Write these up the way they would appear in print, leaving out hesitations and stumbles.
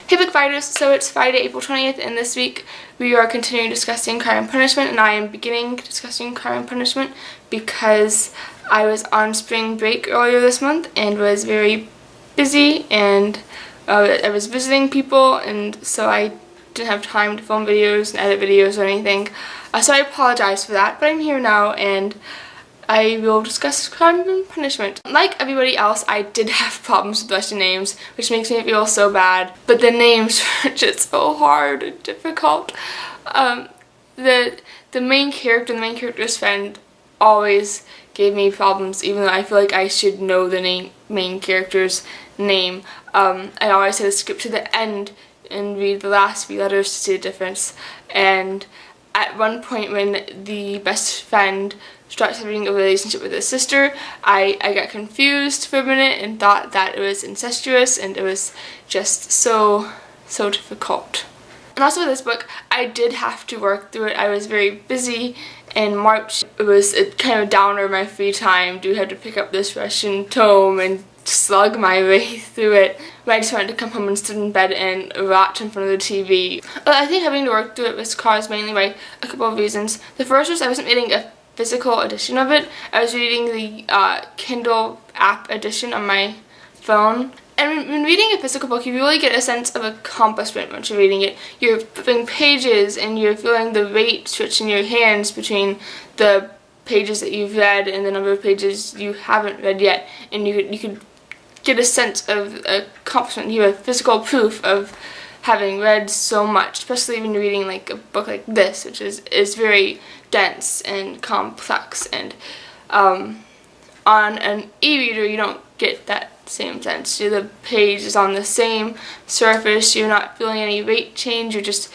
Hey book fighters, so it's Friday, April 20th, and this week we are continuing discussing Crime and Punishment, and I am beginning discussing Crime and Punishment because I was on spring break earlier this month and was very busy, and I was visiting people, and so I didn't have time to film videos and edit videos or anything. So I apologize for that, but I'm here now and I will discuss Crime and Punishment. Like everybody else, I did have problems with Russian names, which makes me feel so bad. But the names were just so hard and difficult. The main character and the main character's friend always gave me problems, even though I feel like I should know the main character's name. I always had to skip to the end and read the last few letters to see the difference. And at one point when the best friend starts having a relationship with his sister, I got confused for a minute and thought that it was incestuous, and it was just so difficult. And also with this book, I did have to work through it. I was very busy in March. It was a kind of downer of my free time. I had to pick up this Russian tome and slug my way through it. But I just wanted to come home and sit in bed and rot in front of the TV. I think having to work through it was caused mainly by a couple of reasons. The first was I wasn't reading a physical edition of it. I was reading the Kindle app edition on my phone. And when reading a physical book, you really get a sense of accomplishment once you're reading it. You're flipping pages and you're feeling the weight switch in your hands between the pages that you've read and the number of pages you haven't read yet. And you could get a sense of accomplishment. You have physical proof of having read so much, especially when you're reading like a book like this, which is very dense and complex. And on an e-reader, you don't get that same sense. The page is on the same surface. You're not feeling any weight change. It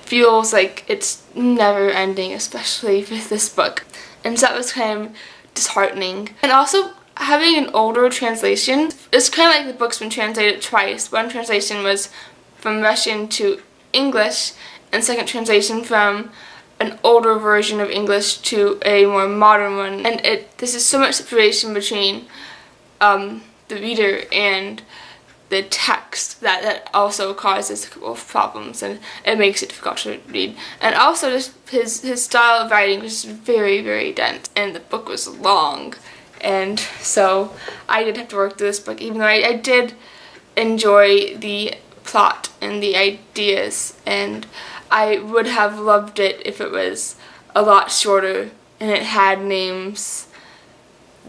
feels like it's never ending, especially with this book. And so that was kind of disheartening. And also, having an older translation, it's kind of like the book's been translated twice. One translation was from Russian to English, and second translation from an older version of English to a more modern one. And this is so much separation between the reader and the text that also causes a couple of problems, and it makes it difficult to read. And also just his style of writing was very, very dense, and the book was long. And so I did have to work through this book, even though I did enjoy the plot and the ideas, and I would have loved it if it was a lot shorter and it had names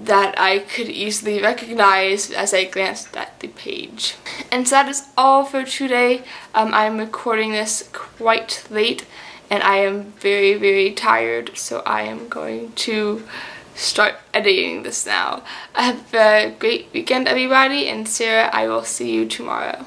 that I could easily recognize as I glanced at the page. And so that is all for today. I'm recording this quite late and I am very, very tired, so I am going to start editing this now. Have a great weekend, everybody, and Sarah, I will see you tomorrow.